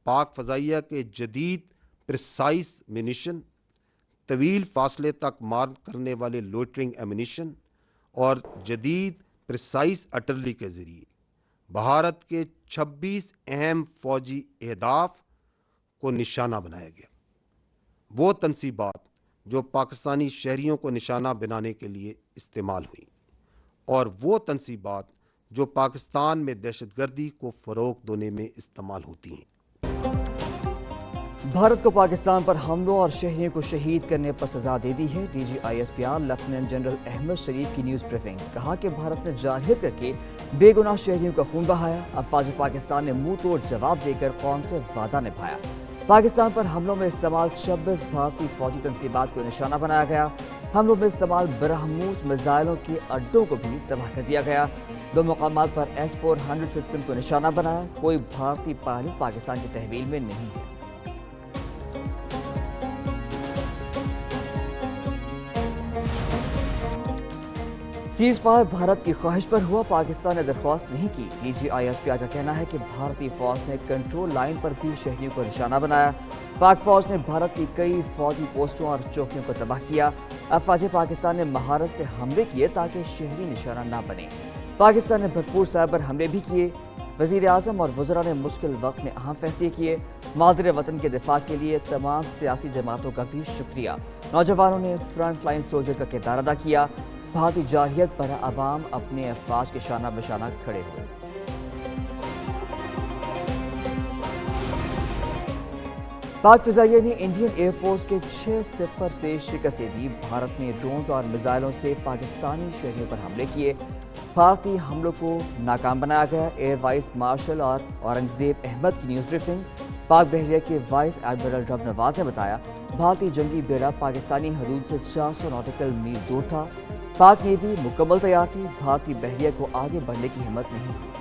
پاک فضائیہ کے جدید پریسائز منیشن، طویل فاصلے تک مار کرنے والے لوٹرنگ ایمونیشن اور جدید پریسائز آرٹلری کے ذریعے بھارت کے 26 اہم فوجی اہداف کو نشانہ بنایا گیا۔ وہ تنصیبات جو پاکستانی شہریوں کو نشانہ بنانے کے لیے استعمال ہوئیں اور وہ تنصیبات جو پاکستان میں دہشت گردی کو فروغ دینے میں استعمال ہوتی ہیں۔ بھارت کو پاکستان پر حملوں اور شہریوں کو شہید کرنے پر سزا دے دی ہے۔ D G I S P R lieutenant general Ahmed Sharif کی نیوز بریفنگ۔ کہا کہ بھارت نے جارحیت کر کے بے گناہ شہریوں کا خون بہایا۔ افواج پاکستان نے منہ توڑ جواب دے کر قوم سے وعدہ نبھایا۔ پاکستان پر حملوں میں استعمال 26 بھارتی فوجی تنصیبات کو نشانہ بنایا گیا۔ حملوں میں استعمال برہموس میزائلوں کے اڈوں کو بھی تباہ کر دیا گیا۔ 2 مقامات پر S-400 سسٹم کو نشانہ بنایا۔ کوئی بھارتی پائلٹ پاکستان کی تحویل میں نہیں ہے۔ سیز فائر بھارت کی خواہش پر ہوا، پاکستان نے درخواست نہیں کی۔ DG G I S P آر کا کہنا ہے کہ بھارتی فوج نے کنٹرول لائن پر بھی شہریوں کو نشانہ بنایا۔ پاک فوج نے بھارت کی کئی فوجی پوسٹوں اور چوکیوں کو تباہ کیا۔ افواج پاکستان نے مہارت سے حملے کیے تاکہ شہری نشانہ نہ بنے۔ پاکستان نے بھرپور سائبر حملے بھی کیے۔ وزیر اعظم اور وزراء نے مشکل وقت میں اہم فیصلے کیے۔ مادر وطن کے دفاع کے لیے تمام سیاسی جماعتوں کا بھی شکریہ۔ نوجوانوں نے فرنٹ لائن سولجر کا کردار ادا کیا۔ بھارتی جارحیت پر عوام اپنے افواج کے شانہ بشانہ کھڑے ہوئے۔ پاک فضائیہ نے انڈین ایئر فورس کے 6-0 سے شکست دے دی۔ بھارت نے ڈرونز اور میزائلوں سے پاکستانی شہریوں پر حملے کیے۔ بھارتی حملوں کو ناکام بنایا گیا۔ ایئر وائس مارشل اور اورنگزیب احمد کی نیوز بریفنگ۔ پاک بحریہ کے وائس ایڈمرل رب نواز نے بتایا، بھارتی جنگی بیڑا پاکستانی حدود سے 400 ناٹیکل میل دور تھا۔ پاک نیوی مکمل تیار تھی۔ بھارتی بحریہ کو آگے بڑھنے کی ہمت نہیں ہوئی۔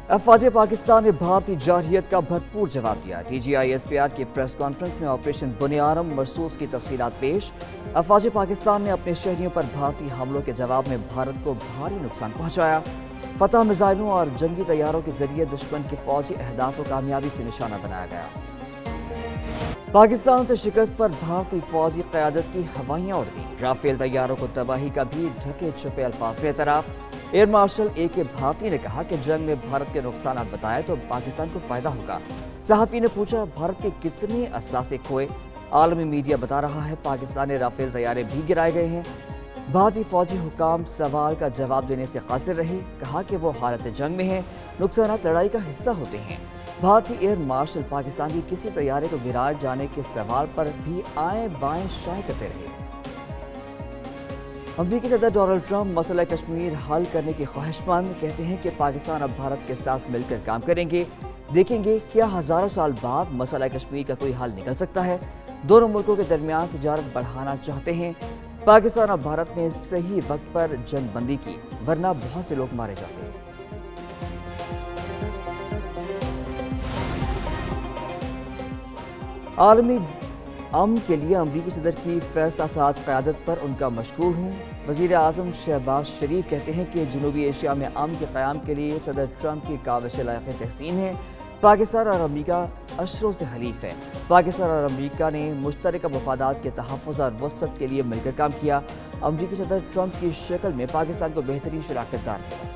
افواج پاکستان نے بھارتی جارحیت کا بھرپور جواب دیا۔ DG G I S P آر کی پریس کانفرنس میں آپریشن بنیارم مرسوس کی تفصیلات پیش۔ افواج پاکستان نے اپنے شہریوں پر بھارتی حملوں کے جواب میں بھارت کو بھاری نقصان پہنچایا۔ فتح میزائلوں اور جنگی طیاروں کے ذریعے دشمن کے فوجی اہداف کو کامیابی سے نشانہ بنایا گیا۔ پاکستان سے شکست پر بھارتی فوجی قیادت کی ہوائیاں اڑ گئیں۔ رافیل طیاروں کو تباہی کا بھی ڈھکے چھپے الفاظ میں اعتراف۔ Air marshal A.K. بھارتی نے کہا کہ جنگ میں بھارت کے نقصانات بتائے تو پاکستان کو فائدہ ہوگا۔ صحافی نے پوچھا، بھارت کے کتنے اثاثے کھوئے؟ عالمی میڈیا بتا رہا ہے پاکستانی رافیل طیارے بھی گرائے گئے ہیں۔ بھارتی فوجی حکام سوال کا جواب دینے سے قاصر رہے۔ کہا کہ وہ حالت جنگ میں ہیں، نقصانات لڑائی کا حصہ ہوتے ہیں۔ بھارتی ایئر مارشل پاکستان کی کسی طیارے کو گرائے جانے کے سوال پر بھی آئیں بائیں شائع کرتے رہے۔ امریکی صدر ڈونلڈ ٹرمپ مسئلہ کشمیر حل کرنے کی خواہش مند، کہتے ہیں کہ پاکستان اب بھارت کے ساتھ مل کر کام کریں گے۔ دیکھیں گے کیا ہزاروں سال بعد مسئلہ کشمیر کا کوئی حل نکل سکتا ہے۔ دونوں ملکوں کے درمیان تجارت بڑھانا چاہتے ہیں۔ پاکستان اور بھارت نے صحیح وقت پر جنگ بندی کی، ورنہ بہت سے لوگ مارے جاتے۔ عالمی امن کے لیے امریکی صدر کی فیصلہ ساز قیادت پر ان کا مشکور ہوں۔ وزیر اعظم شہباز شریف کہتے ہیں کہ جنوبی ایشیا میں امن کے قیام کے لیے صدر ٹرمپ کی کاوش لائق تحسین ہے۔ پاکستان اور امریکہ اشروں سے حلیف ہے۔ پاکستان اور امریکہ نے مشترکہ مفادات کے تحفظ اور وسعت کے لیے مل کر کام کیا۔ امریکی صدر ٹرمپ کی شکل میں پاکستان کو بہترین شراکت دار ملا۔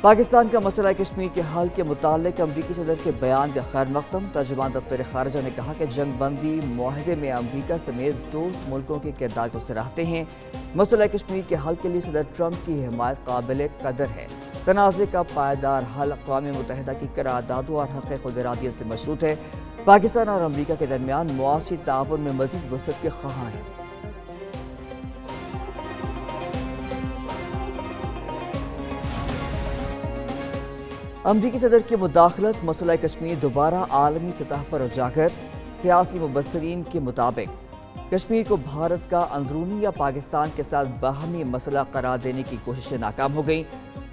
پاکستان کا مسئلہ کشمیر کے حل کے متعلق امریکی صدر کے بیان کا خیر مقدم۔ ترجمان دفتر خارجہ نے کہا کہ جنگ بندی معاہدے میں امریکہ سمیت دوست ملکوں کے کردار کو سراہتے ہیں۔ مسئلہ کشمیر کے حل کے لیے صدر ٹرمپ کی حمایت قابل قدر ہے۔ تنازع کا پائیدار حل اقوام متحدہ کی قراردادوں اور حق خود ارادیت سے مشروط ہے۔ پاکستان اور امریکہ کے درمیان معاشی تعاون میں مزید وسعت کے خواہاں ہیں۔ امریکی صدر کی مداخلت، مسئلہ کشمیر دوبارہ عالمی سطح پر اجاگر۔ سیاسی مبصرین کے مطابق کشمیر کو بھارت کا اندرونی یا پاکستان کے ساتھ باہمی مسئلہ قرار دینے کی کوششیں ناکام ہو گئیں۔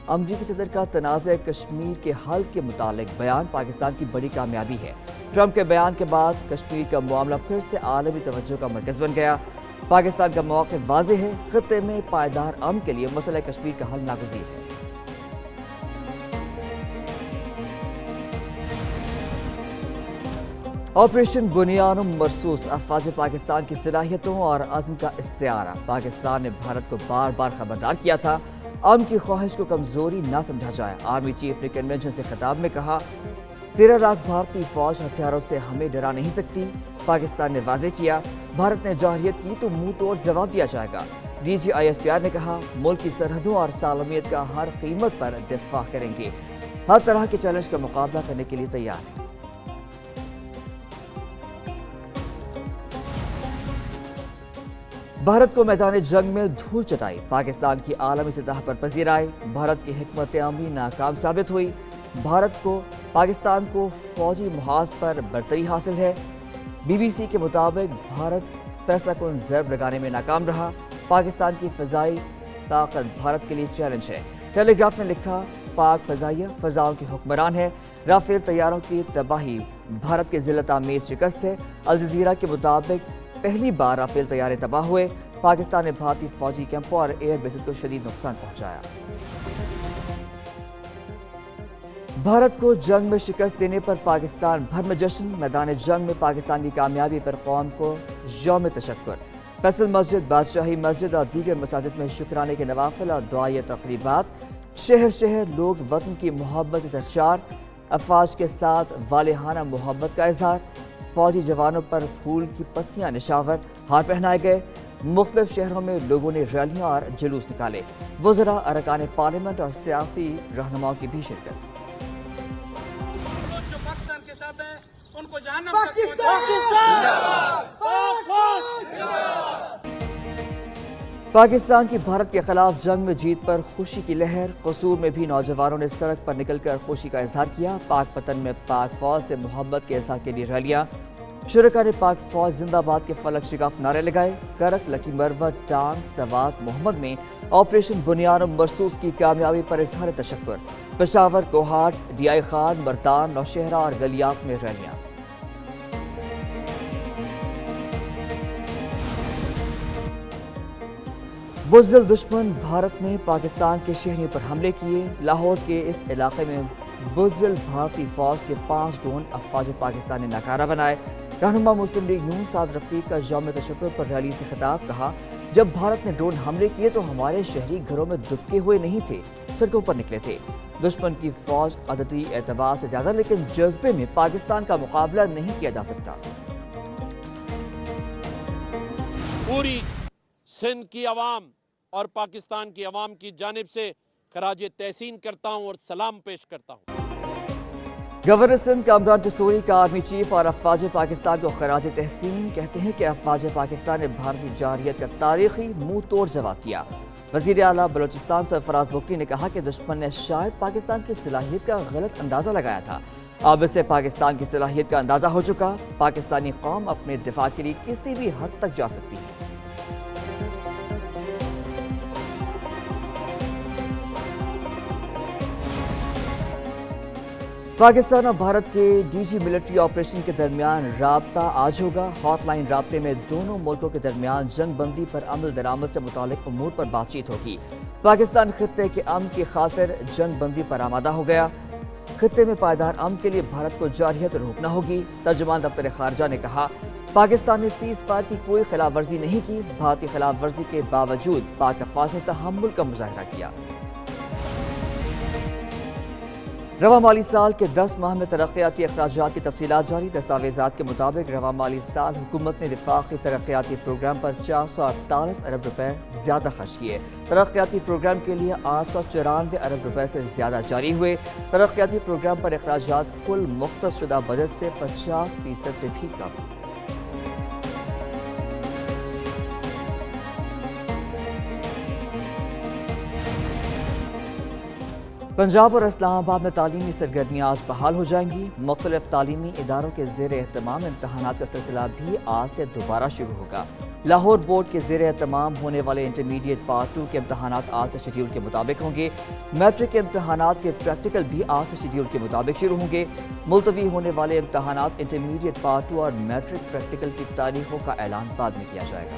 امریکی صدر کا تنازع کشمیر کے حل کے متعلق بیان پاکستان کی بڑی کامیابی ہے۔ ٹرمپ کے بیان کے بعد کشمیر کا معاملہ پھر سے عالمی توجہ کا مرکز بن گیا۔ پاکستان کا موقف واضح ہے، خطے میں پائیدار امن کے لیے مسئلہ کشمیر کا حل ناگزیر ہے۔ آپریشن بنیان مرصوص افواج پاکستان کی صلاحیتوں اور عزم کا استعارہ۔ پاکستان نے بھارت کو بار بار خبردار کیا تھا، امن کی خواہش کو کمزوری نہ سمجھا جائے۔ آرمی چیف نے کنونشن سے خطاب میں کہا، 13 لاکھ بھارتی فوج ہتھیاروں سے ہمیں ڈرا نہیں سکتی۔ پاکستان نے واضح کیا، بھارت نے جارحیت کی تو منہ توڑ جواب دیا جائے گا۔ D G I S P R نے کہا، ملک کی سرحدوں اور سالمیت کا ہر قیمت پر دفاع کریں گے، ہر طرح کے چیلنج کا مقابلہ کرنے کے لیے تیار ہیں۔ بھارت کو میدان جنگ میں دھول چٹائی، پاکستان کی عالمی سطح پر پذیرائی، بھارت کی حکمت عملی ناکام ثابت ہوئی۔ بھارت کو پاکستان کو فوجی محاذ پر برتری حاصل ہے۔ بی بی سی کے مطابق بھارت فیصلہ کن ضرب لگانے میں ناکام رہا۔ پاکستان کی فضائی طاقت بھارت کے لیے چیلنج ہے۔ ٹیلی گراف نے لکھا، پاک فضائیہ فضاؤں کی حکمران ہے، رافیل طیاروں کی تباہی بھارت کی ذلت آمیز شکست ہے۔ الجزیرہ کے مطابق پہلی بار رافیل طیارے تباہ ہوئے۔ پاکستان نے بھارتی فوجی کیمپوں اور ایئر بیسز کو شدید نقصان پہنچایا۔ بھارت کو جنگ میں شکست دینے پر پاکستان بھر میں جشن، میدان جنگ میں پاکستان کی کامیابی پر قوم کو یوم تشکر۔ فیصل مسجد، بادشاہی مسجد اور دیگر مساجد میں شکرانے کے نوافل اور دعائیہ تقریبات۔ شہر شہر لوگ وطن کی محبت سے سرشار، افواج کے ساتھ والہانہ محبت کا اظہار۔ فوجی جوانوں پر پھول کی پتیاں نشاور، ہار پہنائے گئے۔ مختلف شہروں میں لوگوں نے ریلیاں اور جلوس نکالے۔ وزراء، ارکان پارلیمنٹ اور سیاسی رہنماؤں کی بھی شرکت۔ جو پاکستان کے ساتھ ہیں ان کو جہنم پاکستان کی بھارت کے خلاف جنگ میں جیت پر خوشی کی لہر، قصور میں بھی نوجوانوں نے سڑک پر نکل کر خوشی کا اظہار کیا۔ پاک پتن میں پاک فوج سے محبت کے اظہار کے لیے ریلیاں، شرکاء نے پاک فوج زندہ باد کے فلک شگاف نعرے لگائے۔ کرک، لکی مروت، ٹانگ، سوات، محمد میں آپریشن بنیان مرصوص کی کامیابی پر اظہار تشکر۔ پشاور، کوہاٹ، ڈی آئی خان، مردان، نوشہرہ اور گلیات میں ریلیاں۔ بزدل دشمن بھارت نے پاکستان کے شہریوں پر حملے کیے۔ لاہور کے اس علاقے میں بزدل بھارتی فوج کے 5 ڈرون افواج پاکستان نے ناکارہ بنائے۔ رہنما مسلم لیگ نون سعد رفیق کا یوم تشکر پر ریلی سے خطاب، کہا، جب بھارت نے ڈرون حملے کیے تو ہمارے شہری گھروں میں دبکے ہوئے نہیں تھے، سڑکوں پر نکلے تھے۔ دشمن کی فوج عددی اعتبار سے زیادہ، لیکن جذبے میں پاکستان کا مقابلہ نہیں کیا جا سکتا۔ پوری سندھ کی عوام اور پاکستان کی عوام کی جانب سے خراج تحسین کرتا ہوں اور سلام پیش کرتا ہوں۔ گورنر سندھ کامران ٹسوری کا آرمی چیف اور افواج پاکستان کو خراج تحسین، کہتے ہیں کہ افواج پاکستان نے بھارتی جارحیت کا تاریخی منہ توڑ جواب دیا۔ وزیر اعلیٰ بلوچستان سرفراز بگٹی نے کہا کہ دشمن نے شاید پاکستان کی صلاحیت کا غلط اندازہ لگایا تھا، اب اسے پاکستان کی صلاحیت کا اندازہ ہو چکا۔ پاکستانی قوم اپنے دفاع کے لیے کسی بھی حد تک جا سکتی ہے۔ پاکستان اور بھارت کے ڈی جی ملٹری آپریشن کے درمیان رابطہ آج ہوگا۔ ہاٹ لائن رابطے میں دونوں ملکوں کے درمیان جنگ بندی پر عمل درآمد سے متعلق امور پر بات چیت ہوگی۔ پاکستان خطے کے امن کی خاطر جنگ بندی پر آمادہ ہو گیا۔ خطے میں پائیدار امن کے لیے بھارت کو جارحیت روکنا ہوگی۔ ترجمان دفتر خارجہ نے کہا، پاکستان نے سیز فائر کی کوئی خلاف ورزی نہیں کی، بھارتی خلاف ورزی کے باوجود پاک افواج نے تحمل کا مظاہرہ کیا۔ رواں مالی سال کے 10 ماہ میں ترقیاتی اخراجات کی تفصیلات جاری۔ دستاویزات کے مطابق رواں مالی سال حکومت نے وفاقی ترقیاتی پروگرام پر 448 ارب روپے زیادہ خرچ کیے۔ ترقیاتی پروگرام کے لیے 894 ارب روپے سے زیادہ جاری ہوئے۔ ترقیاتی پروگرام پر اخراجات کل مختص شدہ بجٹ سے 50% سے بھی کم۔ پنجاب اور اسلام آباد میں تعلیمی سرگرمیاں آج بحال ہو جائیں گی۔ مختلف تعلیمی اداروں کے زیر اہتمام امتحانات کا سلسلہ بھی آج سے دوبارہ شروع ہوگا۔ لاہور بورڈ کے زیر اہتمام ہونے والے انٹرمیڈیٹ پارٹ 2 کے امتحانات آج سے شیڈیول کے مطابق ہوں گے۔ میٹرک کے امتحانات کے پریکٹیکل بھی آج سے شیڈیول کے مطابق شروع ہوں گے۔ ملتوی ہونے والے امتحانات انٹرمیڈیٹ پارٹ 2 اور میٹرک پریکٹیکل کی تاریخوں کا اعلان بعد میں کیا جائے گا۔